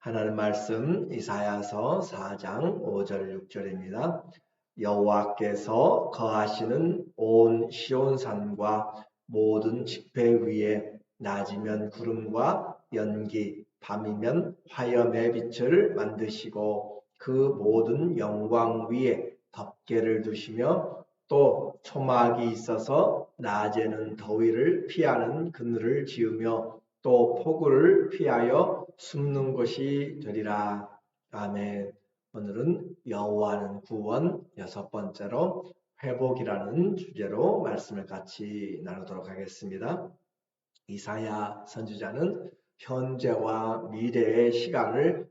하나님 말씀 이사야서 4장 5절 6절입니다. 여호와께서 거하시는 온 시온산과 모든 지폐 위에 낮이면 구름과 연기, 밤이면 화염의 빛을 만드시고 그 모든 영광 위에 덮개를 두시며 또 초막이 있어서 낮에는 더위를 피하는 그늘을 지으며 또 폭우를 피하여 숨는 곳이 되리라. 아멘. 오늘은 여호와는 구원, 여섯 번째로 회복이라는 주제로 말씀을 같이 나누도록 하겠습니다. 이사야 선지자는 현재와 미래의 시간을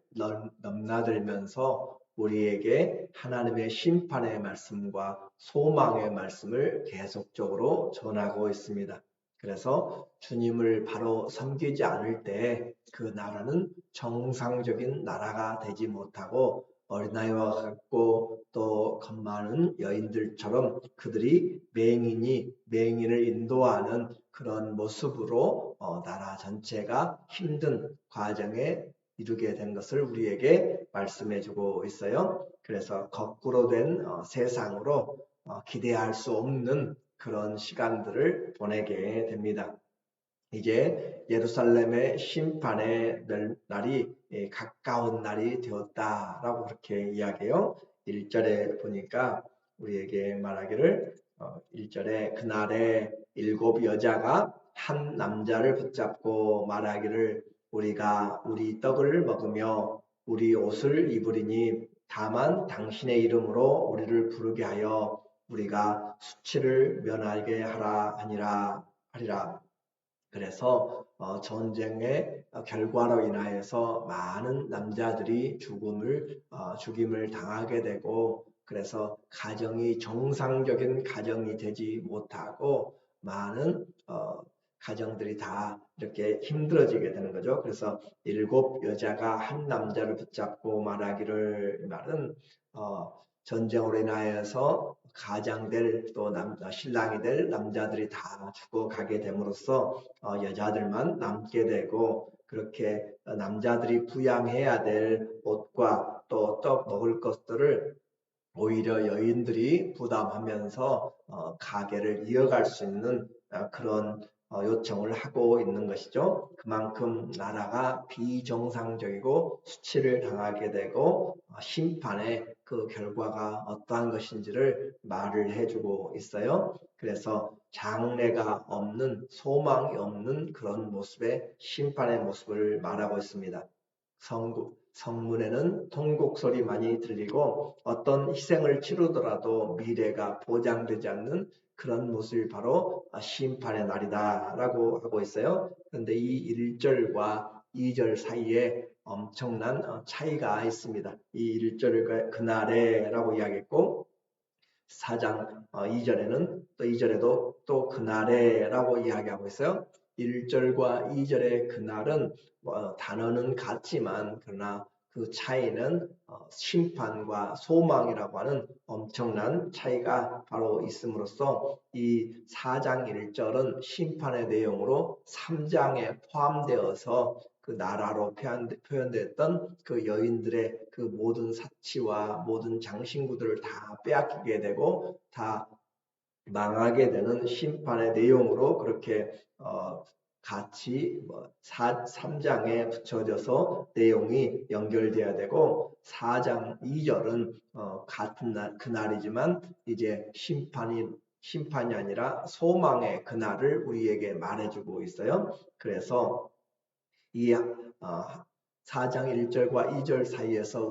넘나들면서 우리에게 하나님의 심판의 말씀과 소망의 말씀을 계속적으로 전하고 있습니다. 그래서 주님을 바로 섬기지 않을 때 그 나라는 정상적인 나라가 되지 못하고 어린아이와 같고 또 겁 많은 여인들처럼 그들이 맹인을 인도하는 그런 모습으로 나라 전체가 힘든 과정에 이르게 된 것을 우리에게 말씀해 주고 있어요. 그래서 거꾸로 된 세상으로 기대할 수 없는 그런 시간들을 보내게 됩니다. 이제 예루살렘의 심판의 날이 가까운 날이 되었다라고 그렇게 이야기해요. 1절에 보니까 우리에게 말하기를 1절에 그날에 7 여자가 한 남자를 붙잡고 말하기를 우리가 우리 떡을 먹으며 우리 옷을 입으리니 다만 당신의 이름으로 우리를 부르게 하여 우리가 수치를 면하게 하라 하리라. 그래서 전쟁의 결과로 인하여서 많은 남자들이 죽임을 당하게 되고 그래서 가정이 정상적인 가정이 되지 못하고 많은 가정들이 다 이렇게 힘들어지게 되는 거죠. 그래서 7 여자가 한 남자를 붙잡고 말하기를 말은 전쟁으로 인하여서 가장될 또 신랑이 될 남자들이 다 죽어가게 됨으로써 여자들만 남게 되고 그렇게 남자들이 부양해야 될 옷과 또 떡 먹을 것들을 오히려 여인들이 부담하면서 가게를 이어갈 수 있는 그런 요청을 하고 있는 것이죠. 그만큼 나라가 비정상적이고 수치를 당하게 되고 심판의 그 결과가 어떠한 것인지를 말을 해주고 있어요. 그래서 장래가 없는 소망이 없는 그런 모습의 심판의 모습을 말하고 있습니다. 성문에는 통곡소리 많이 들리고 어떤 희생을 치르더라도 미래가 보장되지 않는 그런 모습이 바로 심판의 날이다 라고 하고 있어요. 그런데 이 1절과 2절 사이에 엄청난 차이가 있습니다. 이 1절을 그날에 라고 이야기했고 4장 2절에는 또 2절에도 또 그날에 라고 이야기하고 있어요. 1절과 2절의 그날은 단어는 같지만 그러나 그 차이는 심판과 소망이라고 하는 엄청난 차이가 바로 있음으로써 이 4장 1절은 심판의 내용으로 3장에 포함되어서 그 나라로 표현됐던 그 여인들의 그 모든 사치와 모든 장신구들을 다 빼앗기게 되고 다 망하게 되는 심판의 내용으로 그렇게 같이 3장에 붙여져서 내용이 연결돼야 되고 4장 2절은 같은 그날이지만 이제 심판이 아니라 소망의 그날을 우리에게 말해주고 있어요. 그래서 이 4장 1절과 2절 사이에서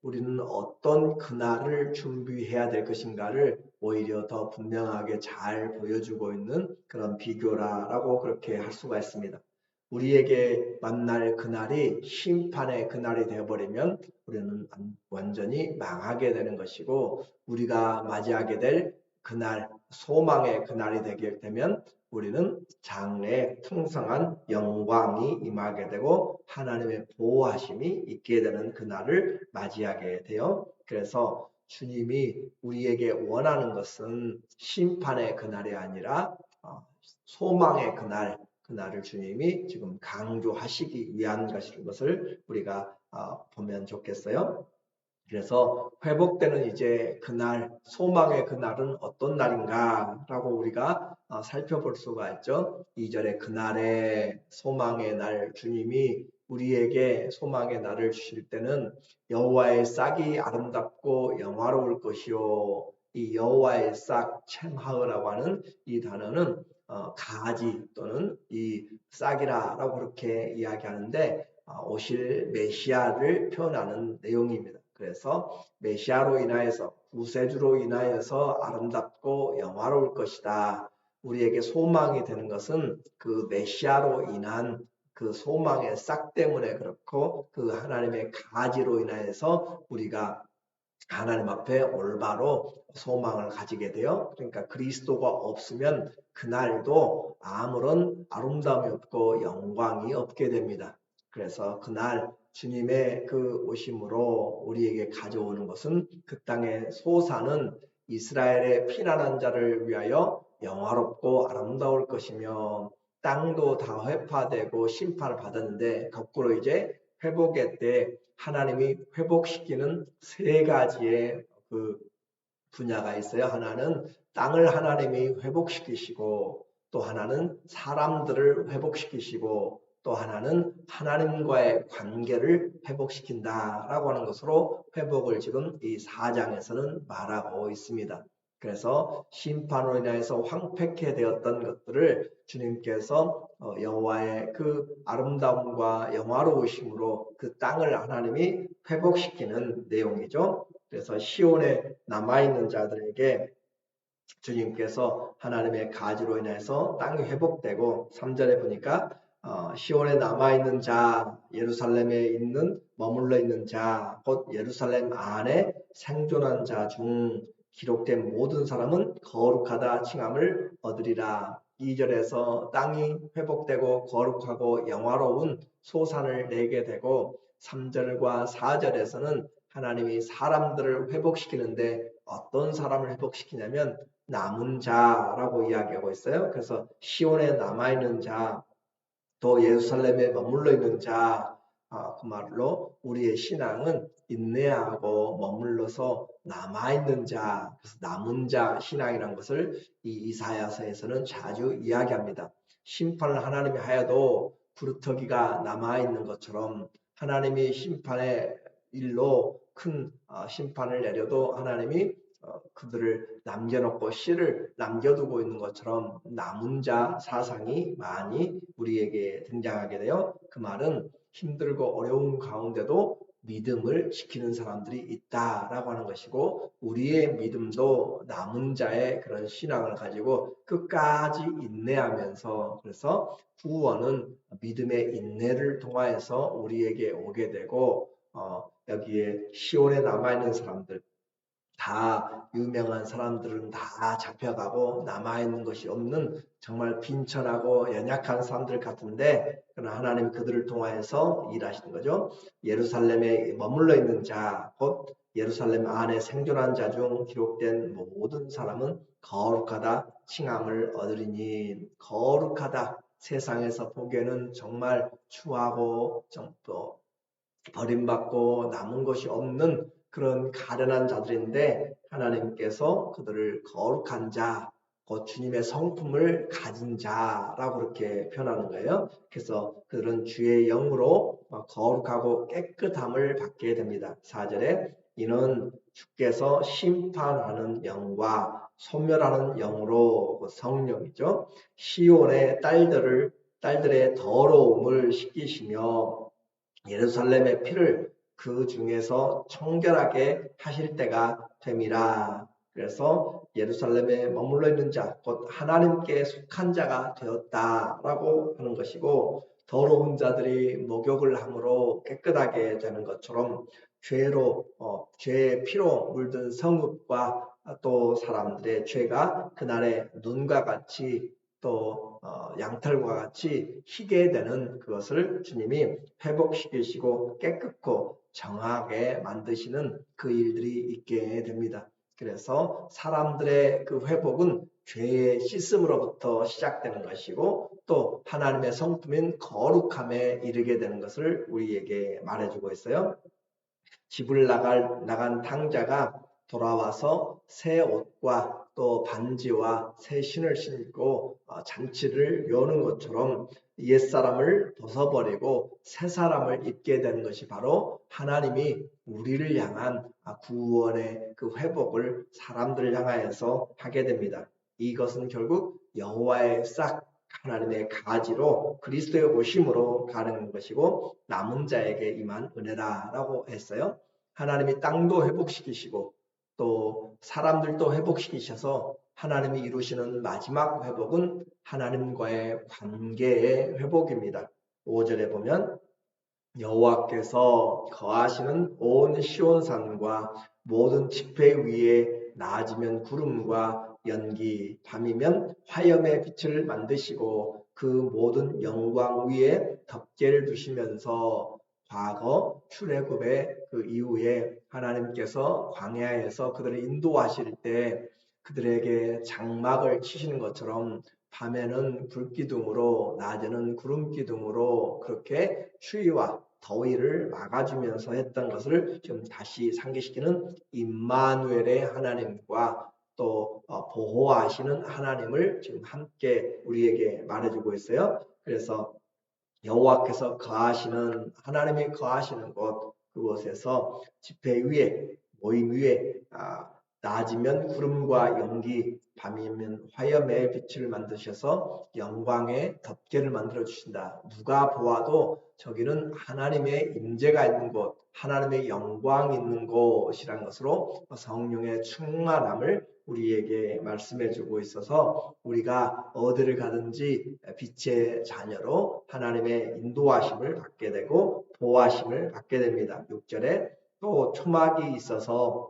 우리는 어떤 그날을 준비해야 될 것인가를 오히려 더 분명하게 잘 보여주고 있는 그런 비교라고 그렇게 할 수가 있습니다. 우리에게 만날 그날이 심판의 그날이 되어버리면 우리는 완전히 망하게 되는 것이고 우리가 맞이하게 될 그날, 소망의 그날이 되게 되면 우리는 장래에 풍성한 영광이 임하게 되고 하나님의 보호하심이 있게 되는 그날을 맞이하게 돼요. 그래서 주님이 우리에게 원하는 것은 심판의 그날이 아니라 소망의 그날, 그날을 주님이 지금 강조하시기 위한 것을 우리가 보면 좋겠어요. 그래서 회복되는 이제 그날, 소망의 그날은 어떤 날인가라고 우리가 살펴볼 수가 있죠. 2절에 그날에 소망의 날, 주님이 우리에게 소망의 날을 주실 때는 여호와의 싹이 아름답고 영화로울 것이요. 이 여호와의 싹, 챔하으라고 하는 이 단어는 가지 또는 이 싹이라고 그렇게 이야기하는데 오실 메시아를 표현하는 내용입니다. 그래서 메시아로 인하여서 구세주로 인하여서 아름답고 영화로울 것이다. 우리에게 소망이 되는 것은 그 메시아로 인한 그 소망의 싹 때문에 그렇고 그 하나님의 가지로 인하여서 우리가 하나님 앞에 올바로 소망을 가지게 돼요. 그러니까 그리스도가 없으면 그날도 아무런 아름다움이 없고 영광이 없게 됩니다. 그래서 그날 주님의 그 오심으로 우리에게 가져오는 것은 그 땅의 소사는 이스라엘의 피난한 자를 위하여 영화롭고 아름다울 것이며 땅도 다 회파되고 심판을 받았는데 거꾸로 이제 회복의 때 하나님이 회복시키는 세 가지의 그 분야가 있어요. 하나는 땅을 하나님이 회복시키시고 또 하나는 사람들을 회복시키시고 또 하나는 하나님과의 관계를 회복시킨다라고 하는 것으로 회복을 지금 이 4장에서는 말하고 있습니다. 그래서 심판으로 인해서 황폐케 되었던 것들을 주님께서 여호와의 그 아름다움과 영화로우심으로 그 땅을 하나님이 회복시키는 내용이죠. 그래서 시온에 남아있는 자들에게 주님께서 하나님의 가지로 인해서 땅이 회복되고 3절에 보니까 시온에 남아있는 자, 예루살렘에 있는 머물러 있는 자, 곧 예루살렘 안에 생존한 자 중 기록된 모든 사람은 거룩하다 칭함을 얻으리라. 2절에서 땅이 회복되고 거룩하고 영화로운 소산을 내게 되고 3절과 4절에서는 하나님이 사람들을 회복시키는데 어떤 사람을 회복시키냐면 남은 자라고 이야기하고 있어요. 그래서 시온에 남아있는 자, 또 예루살렘에 머물러 있는 자, 그 말로 우리의 신앙은 인내하고 머물러서 남아있는 자, 그래서 남은 자 신앙이라는 것을 이 이사야서에서는 자주 이야기합니다. 심판을 하나님이 하여도 구루터기가 남아있는 것처럼 하나님이 심판의 일로 큰 심판을 내려도 하나님이 그들을 남겨놓고 씨를 남겨두고 있는 것처럼 남은 자 사상이 많이 우리에게 등장하게 돼요. 그 말은 힘들고 어려운 가운데도 믿음을 지키는 사람들이 있다라고 하는 것이고 우리의 믿음도 남은 자의 그런 신앙을 가지고 끝까지 인내하면서 그래서 구원은 믿음의 인내를 통하여서 우리에게 오게 되고 여기에 시온에 남아있는 사람들 다 유명한 사람들은 다 잡혀가고 남아있는 것이 없는 정말 빈천하고 연약한 사람들 같은데 그러나 하나님 그들을 통하여서 일하시는 거죠. 예루살렘에 머물러 있는 자, 곧 예루살렘 안에 생존한 자 중 기록된 모든 사람은 거룩하다 칭함을 얻으리니 거룩하다 세상에서 보기에는 정말 추하고 또 버림받고 남은 것이 없는 그런 가련한 자들인데 하나님께서 그들을 거룩한 자, 곧 주님의 성품을 가진 자라고 그렇게 표현하는 거예요. 그래서 그들은 주의 영으로 거룩하고 깨끗함을 받게 됩니다. 4절에 이는 주께서 심판하는 영과 소멸하는 영으로 성령이죠. 시온의 딸들의 더러움을 씻기시며 예루살렘의 피를 그 중에서 청결하게 하실 때가 됨이라. 그래서 예루살렘에 머물러 있는 자, 곧 하나님께 속한 자가 되었다라고 하는 것이고 더러운 자들이 목욕을 함으로 깨끗하게 되는 것처럼 죄의 피로 물든 성읍과 또 사람들의 죄가 그날의 눈과 같이 또 양털과 같이 희게 되는 그것을 주님이 회복시키시고 깨끗고 정하게 만드시는 그 일들이 있게 됩니다. 그래서 사람들의 그 회복은 죄의 씻음으로부터 시작되는 것이고 또 하나님의 성품인 거룩함에 이르게 되는 것을 우리에게 말해주고 있어요. 집을 나간 탕자가 돌아와서 새 옷과 또 반지와 새 신을 신고 잔치를 여는 것처럼 옛사람을 벗어버리고 새 사람을 입게 되는 것이 바로 하나님이 우리를 향한 구원의 그 회복을 사람들을 향하여서 하게 됩니다. 이것은 결국 여호와의 싹 하나님의 가지로 그리스도의 오심으로 가는 것이고 남은 자에게 임한 은혜라라고 했어요. 하나님이 땅도 회복시키시고 또 사람들도 회복시키셔서 하나님이 이루시는 마지막 회복은 하나님과의 관계의 회복입니다. 5절에 보면 여호와께서 거하시는 온 시온산과 모든 지폐 위에 낮이면 구름과 연기, 밤이면 화염의 빛을 만드시고 그 모든 영광 위에 덮개를 두시면서 과거 출애굽의 그 이후에 하나님께서 광야에서 그들을 인도하실 때 그들에게 장막을 치시는 것처럼 밤에는 불기둥으로 낮에는 구름기둥으로 그렇게 추위와 더위를 막아주면서 했던 것을 좀 다시 상기시키는 임마누엘의 하나님과 또 보호하시는 하나님을 지금 함께 우리에게 말해주고 있어요. 그래서 여호와께서 거하시는 하나님이 거하시는 곳 그곳에서 지폐 위에 모임 위에 낮이면 구름과 연기 밤이면 화염의 빛을 만드셔서 영광의 덮개를 만들어 주신다. 누가 보아도 저기는 하나님의 임재가 있는 곳 하나님의 영광이 있는 곳이라는 것으로 성령의 충만함을 우리에게 말씀해 주고 있어서 우리가 어디를 가든지 빛의 자녀로 하나님의 인도하심을 받게 되고 보호하심을 받게 됩니다. 6절에 또 초막이 있어서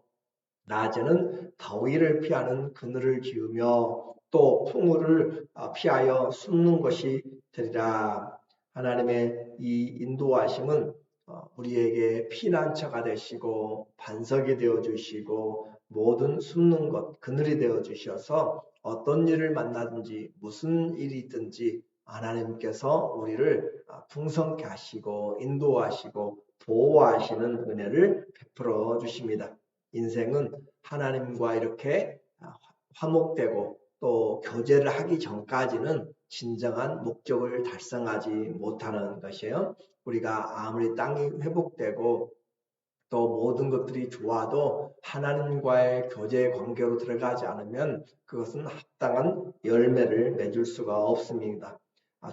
낮에는 더위를 피하는 그늘을 지으며 또 풍우를 피하여 숨는 것이 되리라. 하나님의 이 인도하심은 우리에게 피난처가 되시고 반석이 되어 주시고 모든 숨는 것 그늘이 되어 주셔서 어떤 일을 만나든지 무슨 일이 있든지 하나님께서 우리를 풍성케 하시고 인도하시고 보호하시는 은혜를 베풀어 주십니다. 인생은 하나님과 이렇게 화목되고 또 교제를 하기 전까지는 진정한 목적을 달성하지 못하는 것이에요. 우리가 아무리 땅이 회복되고 또 모든 것들이 좋아도 하나님과의 교제 관계로 들어가지 않으면 그것은 합당한 열매를 맺을 수가 없습니다.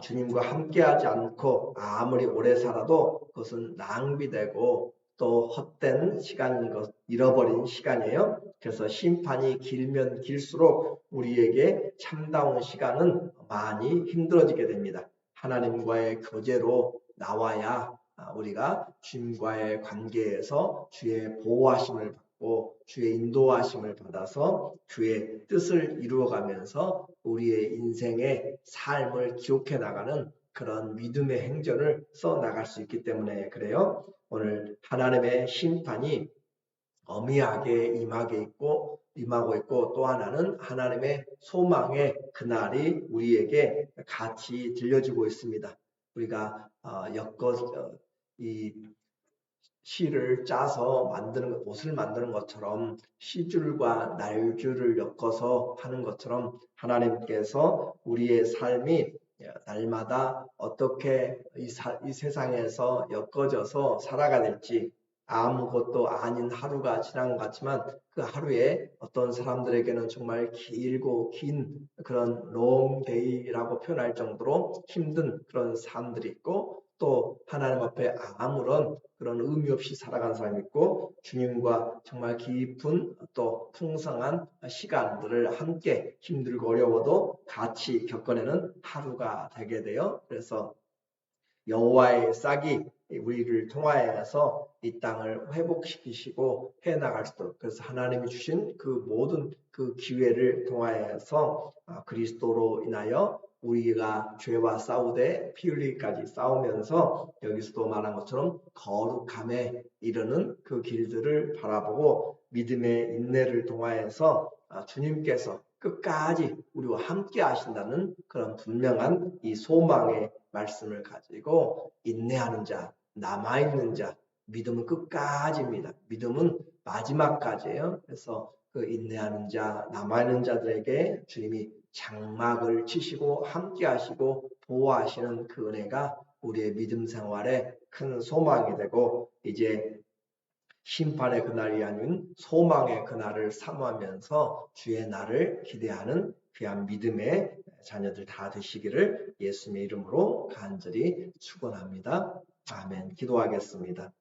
주님과 함께하지 않고 아무리 오래 살아도 그것은 낭비되고 또 헛된 시간인 것, 잃어버린 시간이에요. 그래서 심판이 길면 길수록 우리에게 참다운 시간은 많이 힘들어지게 됩니다. 하나님과의 교제로 나와야 우리가 주님과의 관계에서 주의 보호하심을 받고 주의 인도하심을 받아서 주의 뜻을 이루어가면서 우리의 인생의 삶을 기록해 나가는 그런 믿음의 행전을 써 나갈 수 있기 때문에 그래요. 오늘 하나님의 심판이 어미하게 임하고 있고 또 하나는 하나님의 소망의 그날이 우리에게 같이 들려주고 있습니다. 우리가 이 실을 짜서 옷을 만드는 것처럼 시줄과 날줄을 엮어서 하는 것처럼 하나님께서 우리의 삶이 날마다 어떻게 이 세상에서 엮어져서 살아가 될지 아무것도 아닌 하루가 지난 것 같지만 그 하루에 어떤 사람들에게는 정말 길고 긴 그런 long day라고 표현할 정도로 힘든 그런 삶들이 있고 또 하나님 앞에 아무런 그런 의미 없이 살아간 사람이 있고 주님과 정말 깊은 또 풍성한 시간들을 함께 힘들고 어려워도 같이 겪어내는 하루가 되게 돼요. 그래서 여호와의 싹이 우리를 통하여서 이 땅을 회복시키시고 해나갈 수 있도록 그래서 하나님이 주신 그 모든 그 기회를 통하여서 그리스도로 인하여 우리가 죄와 싸우되 피 흘리기까지 싸우면서 여기서도 말한 것처럼 거룩함에 이르는 그 길들을 바라보고 믿음의 인내를 통하여서 주님께서 끝까지 우리와 함께 하신다는 그런 분명한 이 소망의 말씀을 가지고 인내하는 자, 남아있는 자, 믿음은 끝까지입니다. 믿음은 마지막까지예요. 그래서 그 인내하는 자, 남아있는 자들에게 주님이 장막을 치시고 함께 하시고 보호하시는 그 은혜가 우리의 믿음 생활에 큰 소망이 되고 이제 심판의 그날이 아닌 소망의 그날을 사모하면서 주의 날을 기대하는 귀한 믿음의 자녀들 다 되시기를 예수님의 이름으로 간절히 축원합니다. 아멘. 기도하겠습니다.